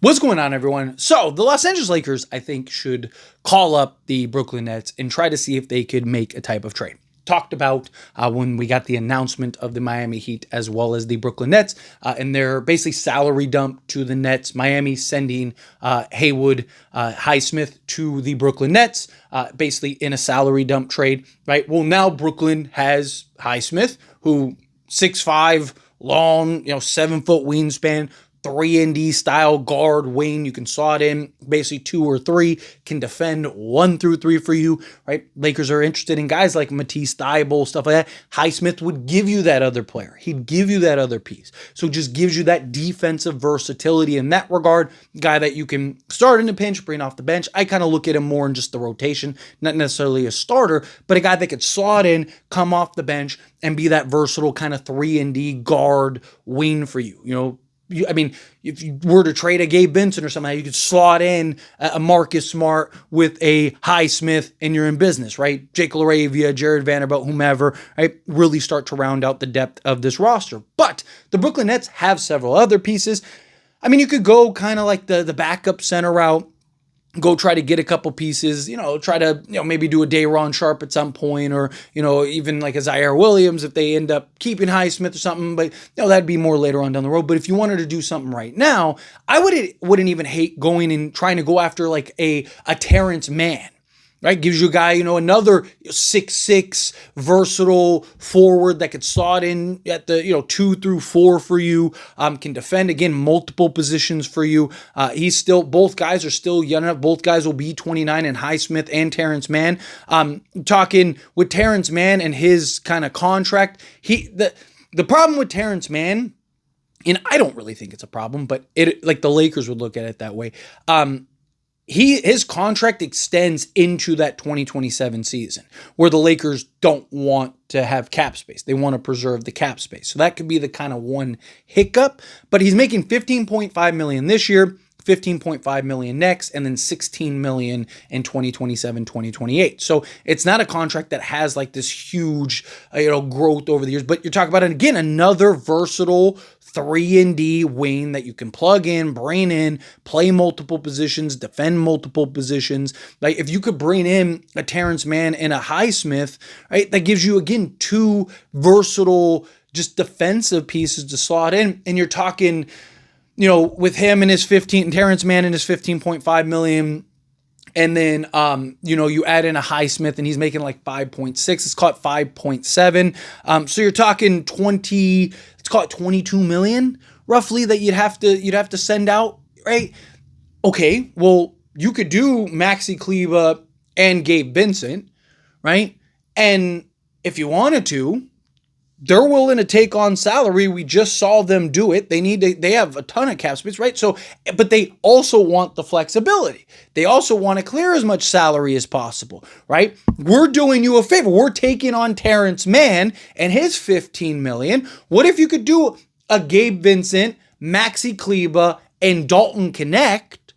What's going on, everyone? So the Los Angeles Lakers, I think, should call up the Brooklyn Nets and try to see if they could make a type of trade. Talked about when we got the announcement of the Miami Heat as well as the Brooklyn Nets and their basically salary dump to the Nets. Miami sending Haywood Highsmith to the Brooklyn Nets, basically in a salary dump trade, right? Well, now Brooklyn has Highsmith, who 6'5", long, 7-foot wingspan, 3-and-D style guard wing. You can slot in basically 2 or 3, can defend 1 through 3 for you, right? Lakers are interested in guys like Matisse Thybulle, stuff like that. Highsmith would give you that other player. He'd give you that other piece. So it just gives you that defensive versatility in that regard. Guy that you can start in a pinch, bring off the bench. I kind of look at him more in just the rotation, not necessarily a starter, but a guy that could slot in, come off the bench, and be that versatile kind of 3-and-D guard wing for you. If you were to trade a Gabe Vincent or something, you could slot in a Marcus Smart with a Highsmith and you're in business, right? Jake LaRavia, Jared Vanderbilt, whomever, right? Really start to round out the depth of this roster. But the Brooklyn Nets have several other pieces. You could go kind of like the backup center route. Go try to get a couple pieces, try to, maybe do a Day'Ron Sharpe at some point, or, even like a Zaire Williams if they end up keeping Highsmith or something, but that'd be more later on down the road. But if you wanted to do something right now, I wouldn't even hate going and trying to go after like a Terance Mann. Right, gives you a guy, another 6'6", versatile forward that could slot in at the 2 through 4 for you. Can defend again multiple positions for you. Both guys are still young enough. Both guys will be 29 in Highsmith and Terance Mann. Talking with Terance Mann and his kind of contract. The problem with Terance Mann, and I don't really think it's a problem, but the Lakers would look at it that way. His contract extends into that 2027 season where the Lakers don't want to have cap space. They want to preserve the cap space. So that could be the kind of one hiccup, but he's making $15.5 million this year, $15.5 million next, and then $16 million in 2027, 2028. So it's not a contract that has like this huge, growth over the years, but you're talking about, again, another versatile 3-and-D wing that you can plug in, bring in, play multiple positions, defend multiple positions. Like if you could bring in a Terance Mann and a Highsmith, right, that gives you, again, 2 versatile, just defensive pieces to slot in. And you're talking, with him and his Terance Mann and his $15.5 million. And then, you add in a Highsmith and he's making like 5.6. Let's call it 5.7. So you're talking 20, let's call it 22 million roughly that you'd have to send out, right? Okay, well, you could do Maxi Kleber and Gabe Vincent, right? And if you wanted to, they're willing to take on salary. We just saw them do it. They have a ton of cap space, right? So, but they also want the flexibility. They also want to clear as much salary as possible, right? We're doing you a favor. We're taking on Terance Mann and his $15 million. What if you could do a Gabe Vincent, Maxi Kleber, and Dalton Connect,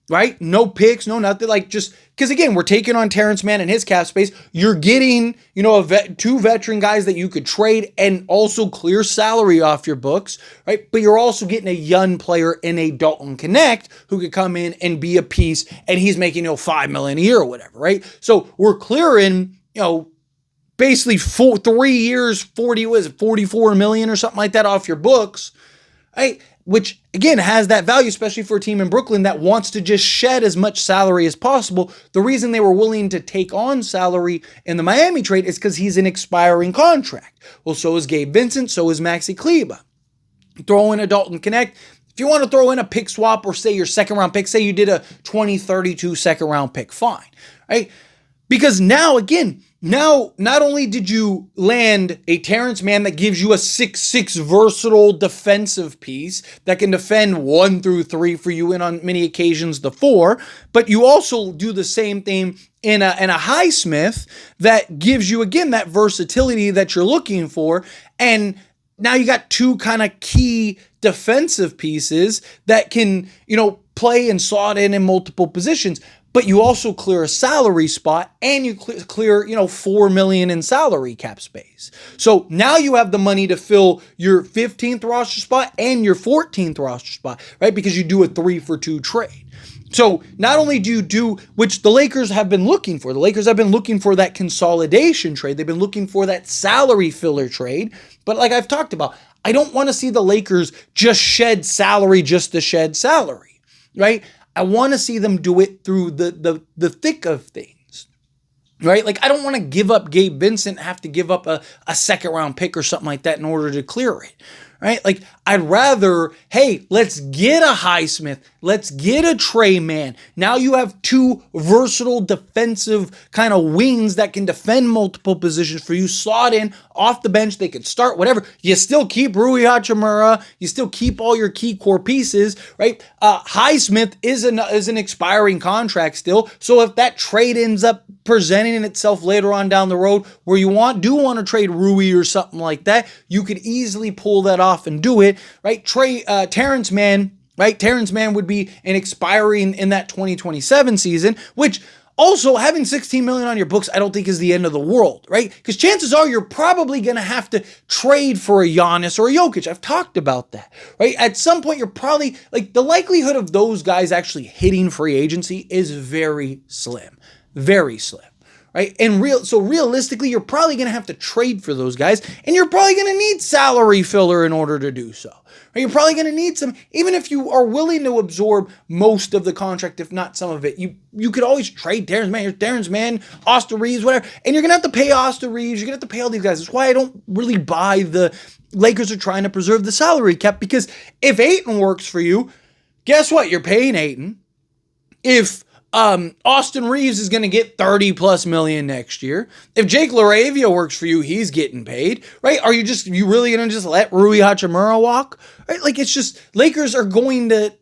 right? No picks, no nothing. Because again, we're taking on Terance Mann and his cap space. You're getting, 2 veteran guys that you could trade and also clear salary off your books, right? But you're also getting a young player in a Dalton Connect who could come in and be a piece, and he's making, $5 million a year or whatever, right? So we're clearing, basically 3 years, 44 million or something like that off your books, right? Which, again, has that value, especially for a team in Brooklyn that wants to just shed as much salary as possible. The reason they were willing to take on salary in the Miami trade is because he's an expiring contract. Well, so is Gabe Vincent, so is Maxi Kleber. Throw in a Dalton Connect. If you want to throw in a pick swap or say your second-round pick, say you did a 2032 second-round pick, fine, right? Because now, again, not only did you land a Terance Mann that gives you a 6'6" versatile defensive piece that can defend 1 through 3 for you, and on many occasions the 4, but you also do the same thing in a Highsmith that gives you, again, that versatility that you're looking for. And now you got 2 kind of key defensive pieces that can, play and slot in multiple positions. but you also clear a salary spot and you clear, $4 million in salary cap space. So now you have the money to fill your 15th roster spot and your 14th roster spot, right? Because you do a 3-for-2 trade. So not only do you do, which the Lakers have been looking for, the Lakers have been looking for that consolidation trade. They've been looking for that salary filler trade. But like I've talked about, I don't want to see the Lakers just shed salary just to shed salary, right? I want to see them do it through the thick of things, right? Like I don't want to give up Gabe Vincent, have to give up a second round pick or something like that in order to clear it. Right? Like, I'd rather, hey, let's get a Highsmith. Let's get a Terance Mann. Now you have two versatile defensive kind of wings that can defend multiple positions for you. Slot in, off the bench, they could start, whatever. You still keep Rui Hachimura. You still keep all your key core pieces, right? Highsmith is an expiring contract still. So if that trade ends up presenting itself later on down the road where you do want to trade Rui or something like that, you could easily pull that off and do it, right? Terance Mann, right? Terance Mann would be an expiring in that 2027 season, which also having $16 million on your books, I don't think is the end of the world, right? Because chances are you're probably going to have to trade for a Giannis or a Jokic. I've talked about that, right? At some point, you're probably, like, the likelihood of those guys actually hitting free agency is very slim, right? And realistically, you're probably going to have to trade for those guys, and you're probably going to need salary filler in order to do so. Right? You're probably going to need some, even if you are willing to absorb most of the contract, if not some of it. You could always trade Terance Mann, Austin Reeves, whatever, and you're going to have to pay Austin Reeves. You're going to have to pay all these guys. That's why I don't really buy the Lakers are trying to preserve the salary cap, because if Ayton works for you, guess what? You're paying Ayton. If Austin Reeves is going to get 30 plus million next year. If Jake LaRavia works for you, he's getting paid, right? Are you really going to just let Rui Hachimura walk? Right? Like, it's just, Lakers are going to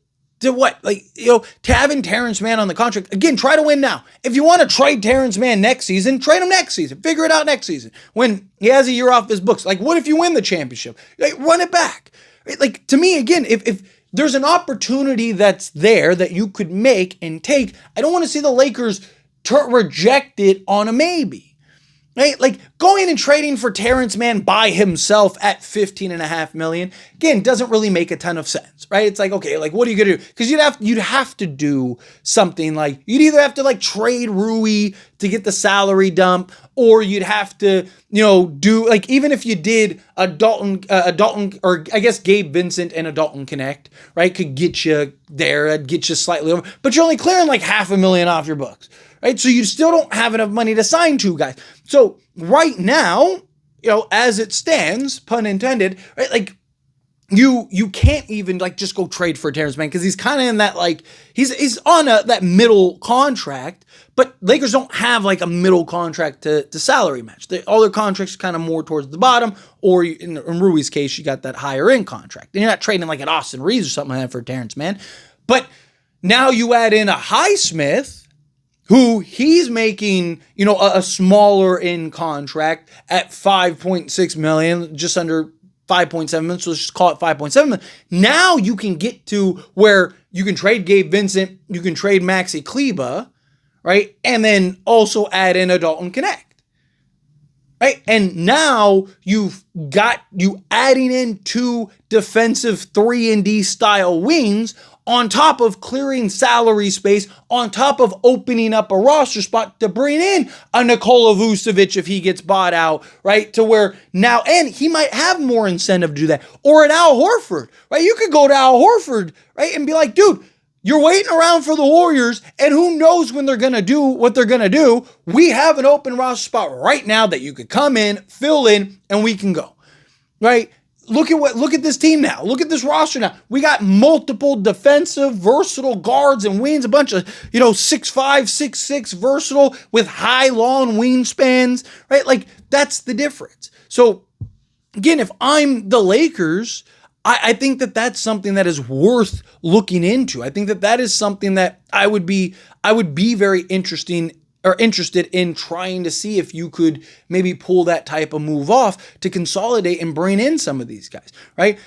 what? Like, to having Terance Mann on the contract. Again, try to win now. If you want to trade Terance Mann next season, trade him next season. Figure it out next season when he has a year off his books. Like, what if you win the championship? Like, run it back. Right? Like, to me, again, if there's an opportunity that's there that you could make and take, I don't want to see the Lakers reject it on a maybe. Right? Like, going and trading for Terance Mann by himself at $15.5 million, again, doesn't really make a ton of sense, right? It's like, okay, like, what are you going to do? Because you'd have to do something like, you'd either have to, like, trade Rui to get the salary dump, or you'd have to, do, like, even if you did a Dalton, or I guess Gabe Vincent and a Dalton Connect, right, could get you there, I'd get you slightly over, but you're only clearing like $500,000 off your books. Right? So you still don't have enough money to sign two guys. So right now, as it stands, pun intended, right? Like, you can't even, like, just go trade for Terance Mann, because he's kind of in that, like, he's on that middle contract, but Lakers don't have like a middle contract to salary match. All their contracts kind of more towards the bottom, or in Rui's case, you got that higher end contract. And you're not trading like an Austin Reeves or something like that for Terance Mann. But now you add in a Highsmith, who he's making, a smaller end contract at $5.6 million, just under 5.7 million. So let's just call it 5.7 million. Now you can get to where you can trade Gabe Vincent, you can trade Maxi Kleber, right? And then also add in a Dalton Connect, right? And now you've got you adding in two defensive 3-and-D style wings, on top of clearing salary space, on top of opening up a roster spot to bring in a Nikola Vucevic if he gets bought out, right? To where now, and he might have more incentive to do that. Or an Al Horford, right? You could go to Al Horford, right? And be like, dude, you're waiting around for the Warriors, and who knows when they're going to do what they're going to do. We have an open roster spot right now that you could come in, fill in, and we can go, right? Look at this team now. Look at this roster now. We got multiple defensive, versatile guards and wings, a bunch of, 6'5", 6'6", versatile with high, long wingspans, right? Like, that's the difference. So, again, if I'm the Lakers, I think that that's something that is worth looking into. I think that that is something that I would be very interested in trying to see if you could maybe pull that type of move off to consolidate and bring in some of these guys, right?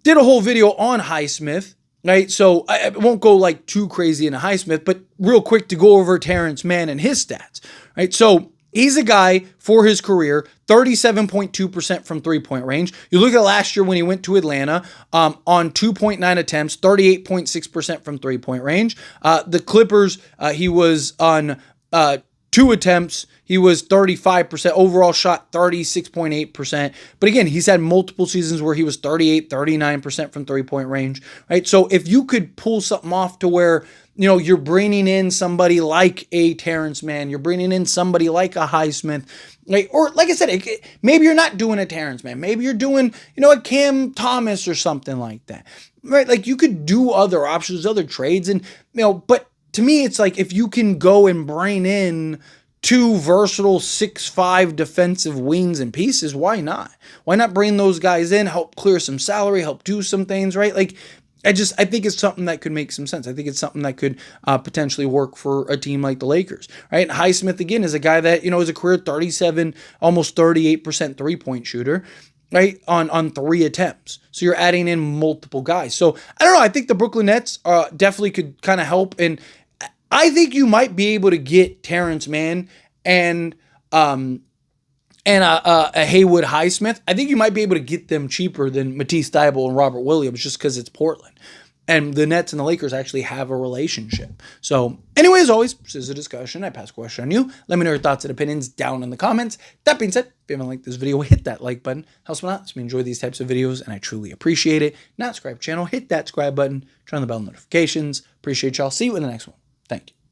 Did a whole video on Highsmith, right? So I won't go like too crazy into Highsmith, but real quick to go over Terance Mann and his stats, right? So he's a guy for his career, 37.2% from three-point range. You look at last year when he went to Atlanta, on 2.9 attempts, 38.6% from three-point range. The Clippers, he was on 2 attempts. He was 35%. Overall shot 36.8%. But again, he's had multiple seasons where he was 38, 39% from three-point range, right? So if you could pull something off to where, you know, you're bringing in somebody like a Terance Mann, you're bringing in somebody like a Highsmith, right? Or like I said, maybe you're not doing a Terance Mann. Maybe you're doing, you know, a Cam Thomas or something like that, right? Like you could do other options, other trades, and, you know, but to me, it's like if you can go and bring in 2 versatile 6'5" defensive wings and pieces, why not? Why not bring those guys in, help clear some salary, help do some things, right? Like, I think it's something that could make some sense. I think it's something that could potentially work for a team like the Lakers, right? Highsmith, again, is a guy that, you know, is a career 37, almost 38% three-point shooter, right, on 3 attempts. So you're adding in multiple guys. So I don't know. I think the Brooklyn Nets definitely could kind of help, and I think you might be able to get Terance Mann and a Haywood Highsmith. I think you might be able to get them cheaper than Matisse Thybulle and Robert Williams just because it's Portland. And the Nets and the Lakers actually have a relationship. So anyway, as always, this is a discussion. I pass a question on you. Let me know your thoughts and opinions down in the comments. That being said, if you haven't liked this video, hit that like button. Helps me out. Helps me enjoy these types of videos, and I truly appreciate it. Not subscribe to the channel, hit that subscribe button. Turn on the bell notifications. Appreciate y'all. See you in the next one. Thank you.